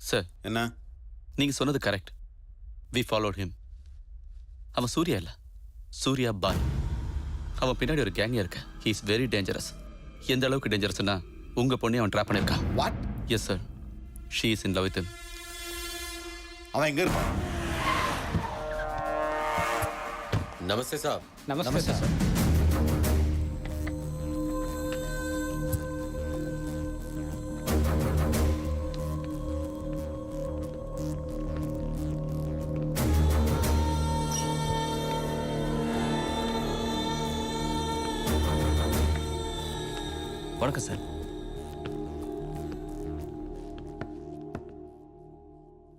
Sir என்ன? நீங்க சொன்னது கரெக்ட். We followed him. அவன் சூர்யா இல்ல, சூர்யா பாய். அவன் பின்னாடி ஒரு கேங் இருக்க. He is very dangerous. எந்த அளவுக்கு டேஞ்சரஸ்னா உங்க பொண்ணை அவன் ட்ராப் பண்ணிருக்கான். What? Yes sir, she is in love with him. அவன் எங்க இருக்கான்? नमस्ते साहब। नमस्ते सर। வணக்கம் sir.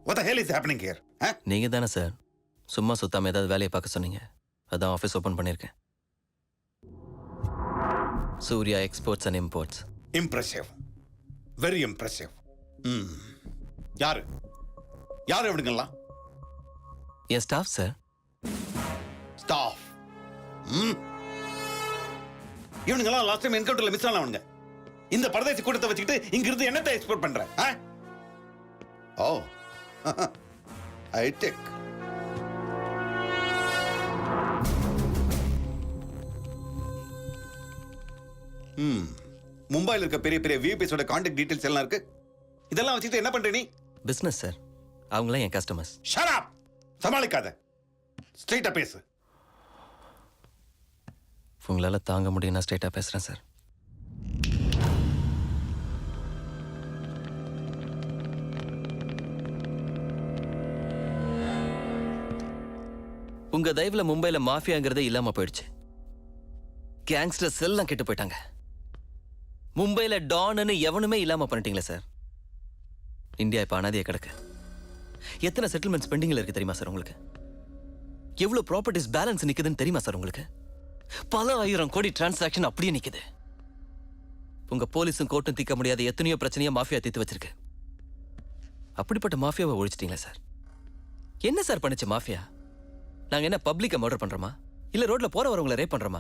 What the hell is happening here? நீங்க தானே சார் சும்மா சுத்தாம ஏதாவது வேலையை பார்க்க சொன்னீங்க. அதான் ஆஃபீஸ் ஓப்பன் பண்ணியிருக்கேன். Surya exports and imports. Impressive, very impressive. யாரு யாரு இவனுங்கெல்லாம்? என் ஸ்டாஃப் சார். ஸ்டாஃப்? இவனுங்கெல்லாம் லாஸ்ட் டைம் என்கவுண்டர்ல மிஸ் ஆனவனுங்க. இந்த பரதேசி கூட்டத்தை வச்சுக்கிட்டு இங்க இருந்து என்னத்தை எக்ஸ்போர்ட் பண்ற? Oh, hi tech. மும்பையில் இருக்க பெரிய பெரிய விபிஎஸோட கான்டாக்ட் டீடைல்ஸ் எல்லாம் இருக்கு. இதெல்லாம் வச்சுட்டு என்ன பண்ற நீ? Business sir. அவங்களாம் என் கஸ்டமர்ஸ். Shut up! சமாளிக்காத, ஸ்ட்ரைட்டா பேசு. உங்களால் தாங்க முடியும், நான் ஸ்ட்ரைட்டாக பேசுகிறேன் சார். உங்க தயவுல மும்பையில மாஃபியாங்கிறதே இல்லாம போயிடுச்சு. கேங்ஸ்டர்ஸ் எல்லாம் கெட்டு போயிட்டாங்க. மும்பையில டான்னு எவனுமே இல்லாம பண்ணிட்டீங்களே சார். இந்தியா இப்ப அனாதையா கிடக்கு. எத்தனை செட்டில்மெண்ட்ஸ் பெண்டிங்ல இருக்கு தெரியுமா சார் உங்களுக்கு? எவ்வளவு ப்ராப்பர்ட்டிஸ் பேலன்ஸ் நிக்குதுன்னு தெரியுமா சார் உங்களுக்கு? பல ஆயிரம் கோடி டிரான்சாக்ஷன் அப்படியே நிக்குது. உங்க போலீஸும் கோர்ட்டும் தீர்க்க முடியாத எத்தனையோ பிரச்சனையா மாஃபியா தீர்த்து வச்சிருக்கு. அப்படிப்பட்ட மாஃபியாவை ஒழிச்சிட்டீங்களா சார்? என்ன சார் பண்ணுச்சு மாஃபியா? நாங்க என்ன பப்ளிக்கை மர்டர் பண்றோமா? இல்ல ரோட்ல போற வரவங்களை ரேப் பண்றோமா?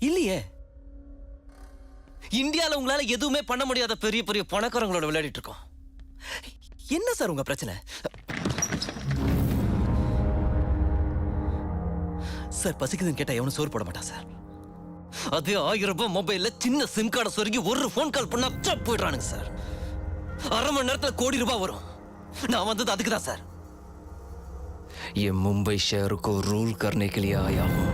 இல்லையே. இந்தியால உங்களால எதுவுமே பண்ண முடியாத பெரிய பெரிய பணக்காரங்களோட விளையாடிட்டு இருக்கோம். என்ன சார் உங்க பிரச்சனை? சார் பசிக்குதுன்னு கேட்டா எவனும் சோறு போட மாட்டான் சார். அதே 1000 ரூபாய் மொபைல்ல சின்ன சிம் கார்டை சொருகி ஒரு ஃபோன் கால் பண்ணா போயிடுறானுங்க சார். அரை மணி நேரத்துல கோடி ரூபாய் வரும். நான் வந்தது அதுக்கு தான் சார். ये मुंबई शहर को रूल करने के लिए आया हूं.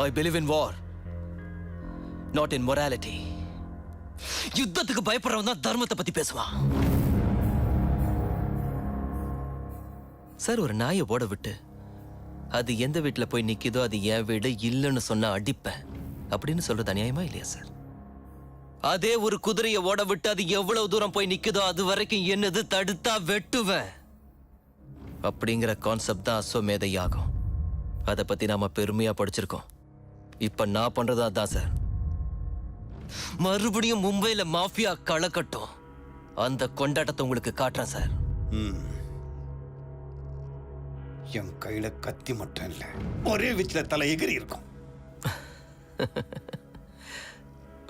I believe in war, not in morality. யுத்தத்துக்கு பயப்படுறவன் தான் தர்மத்தை பத்தி பேசுவான். சார், ஒரு நாயை ஓட விட்டு அது எந்த வீட்டுல போய் நிக்குதோ அது என் வீடு இல்லைன்னு சொன்னா அடிப்பேன் அப்படின்னு சொல்றது அநியாயமா இல்லையா சார்? அதே ஒரு குதிரையை ஓட விட்டு அது எவ்வளவு தூரம் போய் நிக்குதோ அது வரைக்கும் என்னது தடுத்தா வெட்டுவேன் அப்படிங்கிற கான்செப்ட் தான் அஸ்வமேத யாகம். அதை பத்தி நாம பெருமையா படிச்சிருக்கோம். இப்ப நான் பண்றது அதான் சார். மறுபடியும் மும்பைல மாஃபியா களக்கட்டும். அந்த கொண்டாட்டத்தை உங்களுக்கு காட்டுறேன் சார். என் கையில கத்தி மட்டும் இல்ல, ஒரே வீச்சுல தலை எகிரி இருக்கும்.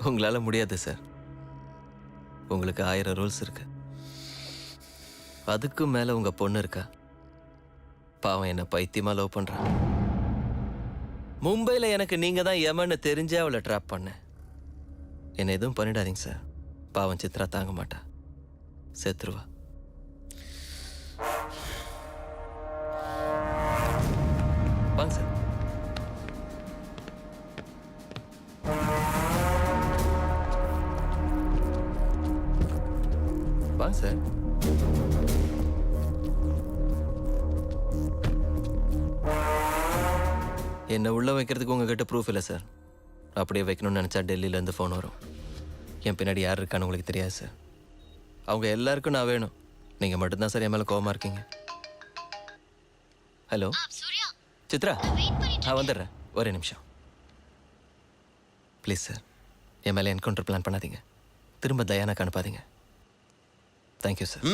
உங்களால முடியாது சார். உங்களுக்கு 1000 ரூல்ஸ் இருக்கு. அதுக்கும் மேல உங்க பொண்ணு இருக்கா. பாவம் என்ன பைத்தியமா லவ் பண்றான். மும்பைல எனக்கு நீங்க தான் யமன்னு தெரிஞ்சே அவளை ட்ராப் பண்ண. என்ன எதுவும் பண்ணிடாதீங்க சார். பாவம் சித்ரா தாங்க மாட்டா, செத்துருவா. வாங்க சார். வாங்க சார். என்ன உள்ள வைக்கிறதுக்கு உங்ககிட்ட ப்ரூஃப் இல்லை சார். அப்படியே வைக்கணும்னு நினச்சா டெல்லியிலேருந்து ஃபோன் வரும். என் பின்னாடி யார் இருக்கான்னு உங்களுக்கு தெரியாது சார். அவங்க எல்லாருக்கும் நான் வேணும். நீங்கள் மட்டும்தான் சார் என் மேலே கோவமாக இருக்கீங்க. ஹலோ சித்ரா, நான் வந்துடுறேன், ஒரே நிமிஷம் ப்ளீஸ் சார். என் மேலே என்கவுண்டர் பிளான் பண்ணாதீங்க. திரும்ப தயானாக்கு அனுப்பாதீங்க. Thank you sir.